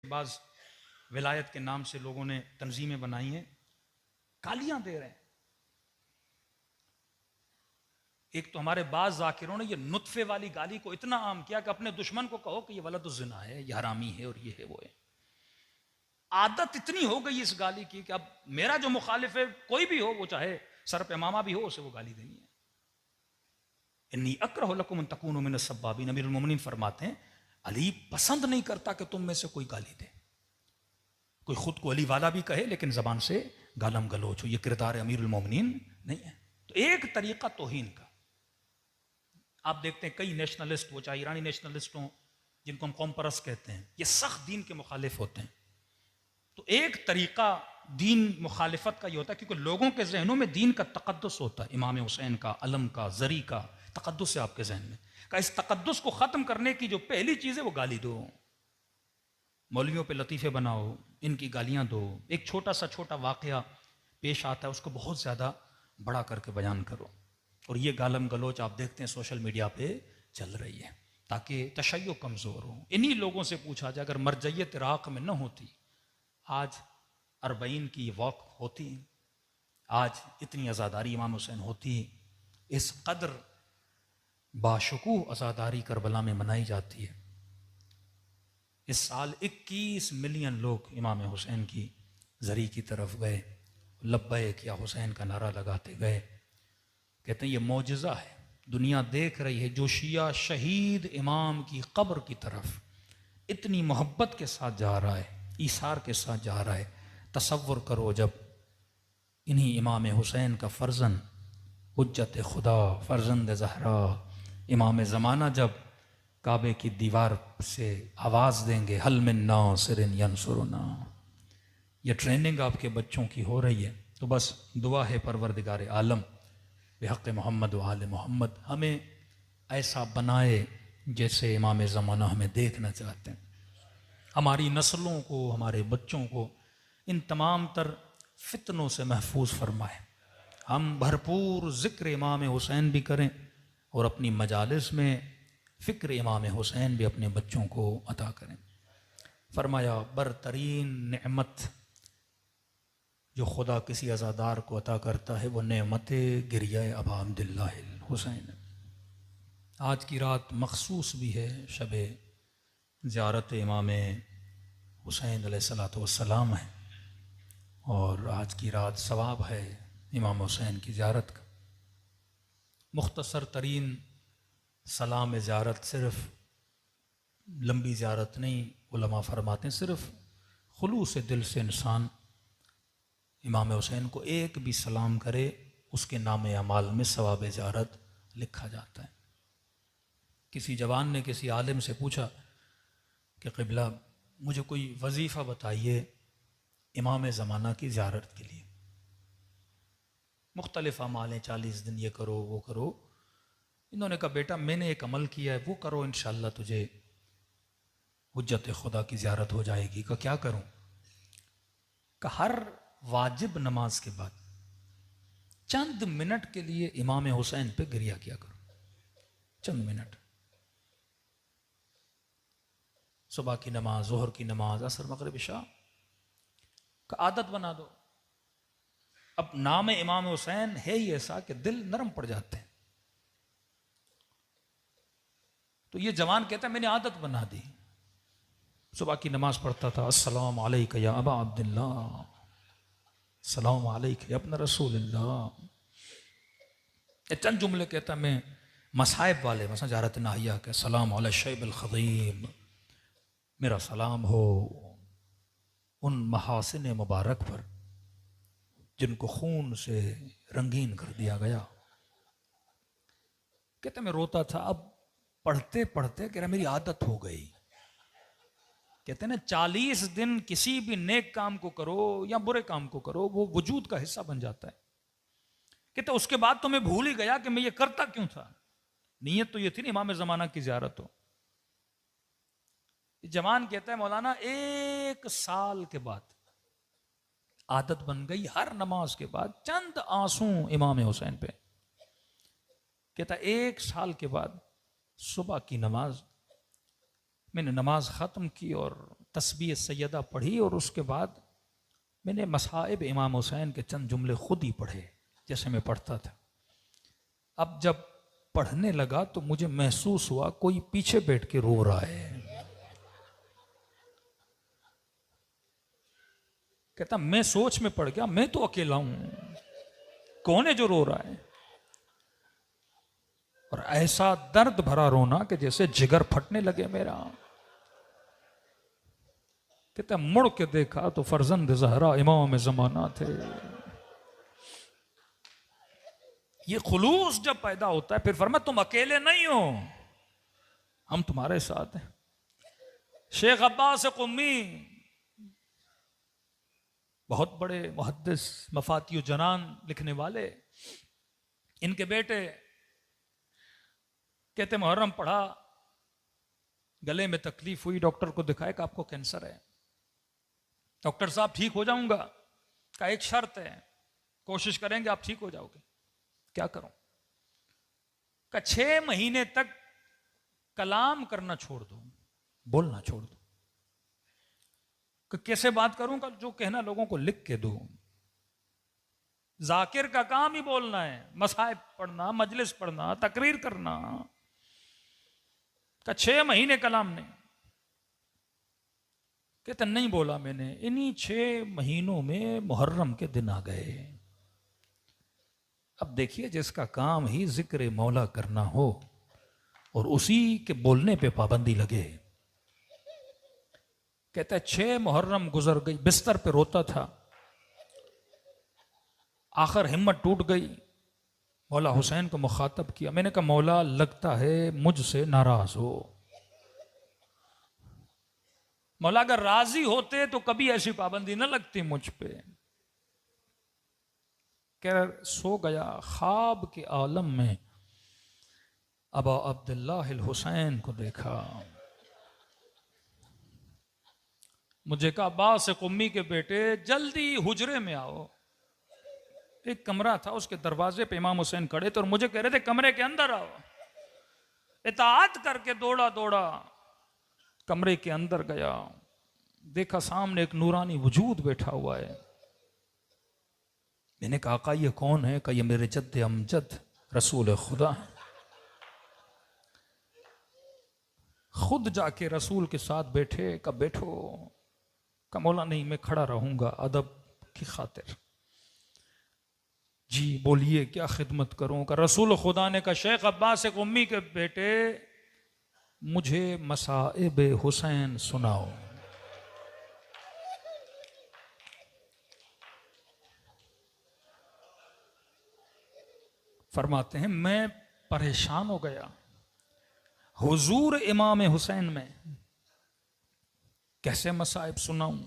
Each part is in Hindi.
बाज विलायत के नाम से लोगों ने तंजीमें बनाई हैं, गालियां दे रहे हैं। एक तो हमारे बाज जाकिरों ने ये नुत्फे वाली गाली को इतना आम किया कि अपने दुश्मन को कहो कि ये वलदुज़्ज़िना है, ये हरामी है और ये है वो है। आदत इतनी हो गई इस गाली की कि अब मेरा जो मुखालिफ है कोई भी हो, वो चाहे सर पे मामा भी हो, उसे वो गाली देनी है। इन्नी अकरहु लकुम अन तकूनू मिन अस्सब्बाबीन, अमीरुल मोमिनीन फरमाते हैं अली पसंद नहीं करता कि तुम में से कोई गाली दे, कोई खुद को अली वाला भी कहे लेकिन जबान से गालम गलोच हो। ये किरदार अमीरुल मोमिनीन नहीं है। तो एक तरीका तौहीन का, आप देखते हैं कई नेशनलिस्ट, वो चाहे ईरानी नेशनलिस्ट हों जिनको हम कौम परस्त कहते हैं, ये सख्त दीन के मुखालिफ होते हैं। तो एक तरीका दीन मुखालिफत का ये होता है क्योंकि लोगों के जहनों में दीन का तकद्दुस होता है, इमाम हुसैन का, अलम का, जरी का तकद्दुस है आपके जहन में। का इस तकद्दुस को ख़त्म करने की जो पहली चीज़ है वो गाली दो, मौलवियों पे लतीफ़े बनाओ, इनकी गालियाँ दो। एक छोटा वाक़या पेश आता है उसको बहुत ज़्यादा बड़ा करके बयान करो, और ये गालम गलोच आप देखते हैं सोशल मीडिया पे चल रही है ताकि तशय्यो कमज़ोर हो। इन्हीं लोगों से पूछा जाए अगर मरजयत इराक़ में न होती, आज अरबईन की वॉक होती, आज इतनी आज़ादारी इमाम हुसैन होती, इस कदर बाशुकूह आज़ादारी करबला में मनाई जाती है। इस साल 21 मिलियन लोग इमाम हुसैन की ज़री की तरफ गए, लब्बैक या हुसैन का नारा लगाते गए। कहते हैं ये मौजज़ा है, दुनिया देख रही है, जो शिया शहीद इमाम की कब्र की तरफ इतनी मोहब्बत के साथ जा रहा है, ईसार के साथ जा रहा है। तसव्वुर करो जब इन्हीं इमाम हुसैन का फ़र्जन, हुज्जत खुदा, फ़र्जंद ज़हरा, इमाम ज़माना जब काबे की दीवार से आवाज़ देंगे हल मिन नासिरिन यंसुरुना, ये ट्रेनिंग आपके बच्चों की हो रही है। तो बस दुआ है परवरदिगार आलम बिहक़ मोहम्मद व आले मोहम्मद हमें ऐसा बनाए जैसे इमाम ज़माना हमें देखना चाहते हैं। हमारी नस्लों को, हमारे बच्चों को इन तमाम तर फितनों से महफूज फरमाए। हम भरपूर ज़िक्र इमाम हुसैन भी करें और अपनी मजालिस में फ़िक्र इमाम हुसैन भी अपने बच्चों को अता करें। फरमाया बरतरीन नेमत जो खुदा किसी अज़ादार को अता करता है वो नेमत गिरिया अबा अब्दुल्लाह हुसैन। आज की रात मखसूस भी है, शब ज़ियारत इमाम हुसैन अलैहिस्सलातु वस्सलाम है, और आज की रात सवाब है इमाम हुसैन की ज़ियारत का। मुख्तसर तरीन सलाम ज़ियारत, सिर्फ़ लंबी ज़ियारत नहीं, उलमा फरमाते हैं सिर्फ़ खुलूस दिल से इंसान इमाम हुसैन को एक भी सलाम करे उसके नाम अमाल में सवाब ज़ियारत लिखा जाता है। किसी जवान ने किसी आलिम से पूछा कि क़िबला मुझे कोई वजीफ़ा बताइए इमाम ज़माना की ज़ियारत के लिए। मुख्तलिफ अमालें, 40 दिन ये करो वो करो। इन्होंने कहा बेटा मैंने एक अमल किया है वो करो, इंशाअल्लाह तुझे हुज्जत खुदा की ज़ियारत हो जाएगी। का क्या करूं? का हर वाजिब नमाज के बाद चंद मिनट के लिए इमाम हुसैन पे गिरिया किया करो, चंद मिनट। सुबह की नमाज, जोहर की नमाज, असर, मगरिब, इशा का आदत बना दो। अब नाम इमाम हुसैन है ही ऐसा कि दिल नरम पड़ जाते हैं। तो ये जवान कहता है मैंने आदत बना दी, सुबह की नमाज पढ़ता था, अस्सलाम अलैका या अबा अब्दुल्लाह, सलाम अलैका या इब्न रसूलिल्लाह। चंद जुमले कहता मैं मसाइब वाले, मसा जारत नाहिया के सलाम अला शैबुल खदीम, मेरा सलाम हो उन महासिन मुबारक पर जिनको खून से रंगीन कर दिया गया। कहते मैं रोता था, अब पढ़ते पढ़ते कह रहा मेरी आदत हो गई। कहते ना 40 दिन किसी भी नेक काम को करो या बुरे काम को करो वो वजूद का हिस्सा बन जाता है। कहते उसके बाद तो मैं भूल ही गया कि मैं ये करता क्यों था। नीयत तो ये थी ना इमाम ज़माना की ज़ियारत हो। जवान कहता है मौलाना 1 साल के बाद आदत बन गई हर नमाज के बाद चंद आंसू इमाम हुसैन पे। कहता 1 साल के बाद सुबह की नमाज मैंने नमाज ख़त्म की और तस्बीह सैयदा पढ़ी और उसके बाद मैंने मसाइब इमाम हुसैन के चंद जुमले खुद ही पढ़े जैसे मैं पढ़ता था। अब जब पढ़ने लगा तो मुझे महसूस हुआ कोई पीछे बैठ के रो रहा है। कहता मैं सोच में पड़ गया, मैं तो अकेला हूं, कौन है जो रो रहा है? और ऐसा दर्द भरा रोना कि जैसे जिगर फटने लगे मेरा। कहता मुड़ के देखा तो फर्जंद ज़हरा इमाम ज़माना थे। ये खुलूस जब पैदा होता है फिर फरमा तुम अकेले नहीं हो, हम तुम्हारे साथ हैं। शेख अब्बास क़ुम्मी बहुत बड़े मुहद्दिस, मफातियु जनान लिखने वाले, इनके बेटे कहते मुहर्रम पढ़ा, गले में तकलीफ हुई, डॉक्टर को दिखाया कि आपको कैंसर है। डॉक्टर साहब ठीक हो जाऊंगा का एक शर्त है, कोशिश करेंगे आप ठीक हो जाओगे। क्या करूं? का 6 महीने तक कलाम करना छोड़ दो, बोलना छोड़ दो। कि कैसे बात करूं? का जो कहना लोगों को लिख के दो। जाकिर का काम ही बोलना है, मसाइब पढ़ना, मजलिस पढ़ना, तकरीर करना। का 6 महीने कलाम नहीं। कहते नहीं बोला मैंने। इन्हीं 6 महीनों में मुहर्रम के दिन आ गए। अब देखिए जिसका काम ही जिक्र मौला करना हो और उसी के बोलने पे पाबंदी लगे। कहता है 6 मुहर्रम गुजर गई, बिस्तर पे रोता था, आखिर हिम्मत टूट गई, मौला हुसैन को मुखातब किया। मैंने कहा मौला लगता है मुझसे नाराज हो। मौला अगर राजी होते तो कभी ऐसी पाबंदी न लगती मुझ पे। कह सो गया, ख्वाब के आलम में अबा अब्दुल्लाह हुसैन को देखा। मुझे कहा अब्बास क़ुम्मी के बेटे जल्दी हुजरे में आओ। एक कमरा था, उसके दरवाजे पे इमाम हुसैन खड़े थे और मुझे कह रहे थे कमरे के अंदर आओ। इताअत करके दौड़ा दौड़ा कमरे के अंदर गया, देखा सामने एक नूरानी वजूद बैठा हुआ है। मैंने कहा आका ये कौन है? कहा ये मेरे जद्द अमजद रसूल खुदा है। खुद जाके रसूल के साथ बैठे। कब बैठो? का मौला नहीं मैं खड़ा रहूंगा अदब की खातिर। जी बोलिए क्या खिदमत करूं? का रसूल खुदा ने कहा शेख अब्बास क़ुम्मी के बेटे मुझे मसाइब हुसैन सुनाओ। फरमाते हैं मैं परेशान हो गया, हुजूर इमाम हुसैन में कैसे मसाइब सुनाऊं,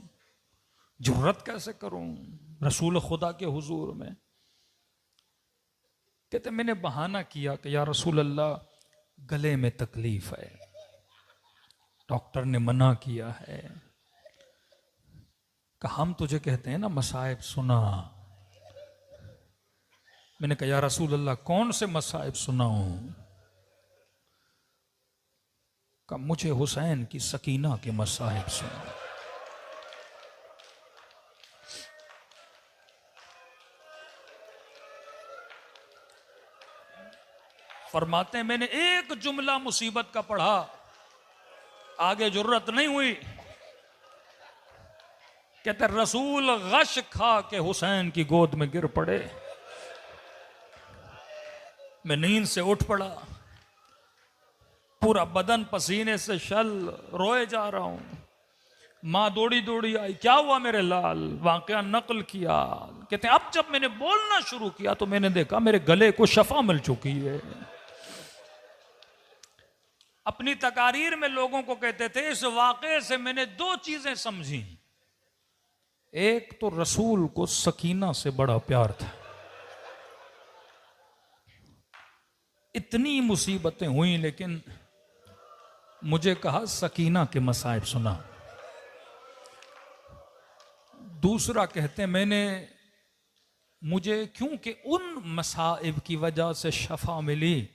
जुर्रत कैसे करूं रसूल खुदा के हुजूर में। कहते मैंने बहाना किया कि या रसूल अल्लाह गले में तकलीफ है, डॉक्टर ने मना किया है। कि हम तुझे कहते हैं ना मसाइब सुना। मैंने कहा या रसूल अल्लाह कौन से मसाइब सुनाऊं? का मुझे हुसैन की सकीना के मसाइब सुना। फरमाते हैं मैंने एक जुमला मुसीबत का पढ़ा, आगे जरूरत नहीं हुई। कहते रसूल गश खा के हुसैन की गोद में गिर पड़े। मैं नींद से उठ पड़ा, पूरा बदन पसीने से शल, रोए जा रहा हूं। मां दौड़ी दौड़ी आई, क्या हुआ मेरे लाल? वाकया नकल किया। कहते हैं अब जब मैंने बोलना शुरू किया तो मैंने देखा मेरे गले को शफा मिल चुकी है। अपनी तकारीर में लोगों को कहते थे इस वाकये से मैंने 2 चीजें समझी। एक तो रसूल को सकीना से बड़ा प्यार था। इतनी मुसीबतें हुई लेकिन मुझे कहा सकीना के मसाइब सुना। दूसरा कहते मैंने मुझे क्योंकि उन मसाइब की वजह से शफा मिली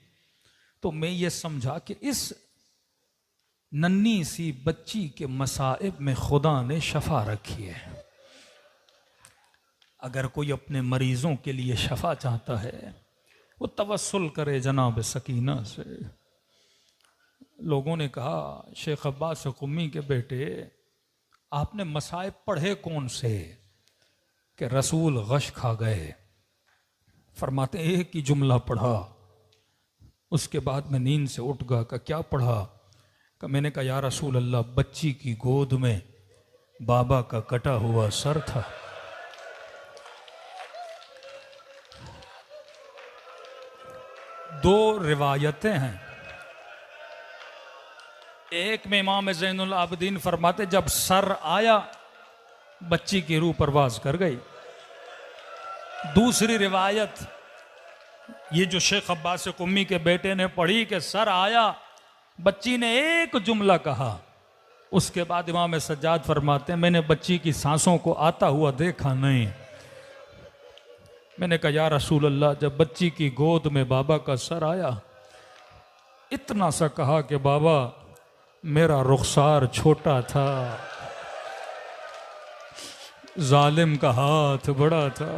तो मैं ये समझा कि इस नन्ही सी बच्ची के मसाइब में खुदा ने शफा रखी है। अगर कोई अपने मरीजों के लिए शफा चाहता है वो तवस्सुल करे जनाब सकीना से। लोगों ने कहा, शेख अब्बास कुम्मी के बेटे, आपने मसाइब पढ़े कौन से कि रसूल गश खा गए? फरमाते एक ही जुमला पढ़ा, उसके बाद मैं नींद से उठ गया। का क्या पढ़ा? का मैंने कहा, या रसूल अल्लाह, बच्ची की गोद में बाबा का कटा हुआ सर था। दो रिवायतें हैं, एक में इमाम ज़ैनुल आबिदीन फरमाते जब सर आया बच्ची की रूह परवाज कर गई। दूसरी रिवायत ये जो शेख अब्बास कुम्मी के बेटे ने पढ़ी कि सर आया, बच्ची ने एक जुमला कहा, उसके बाद इमाम सज्जाद फरमाते हैं मैंने बच्ची की सांसों को आता हुआ देखा नहीं। मैंने कहा, या रसूल अल्लाह, जब बच्ची की गोद में बाबा का सर आया, इतना सा कहा कि बाबा मेरा रुखसार छोटा था, जालिम का हाथ बड़ा था।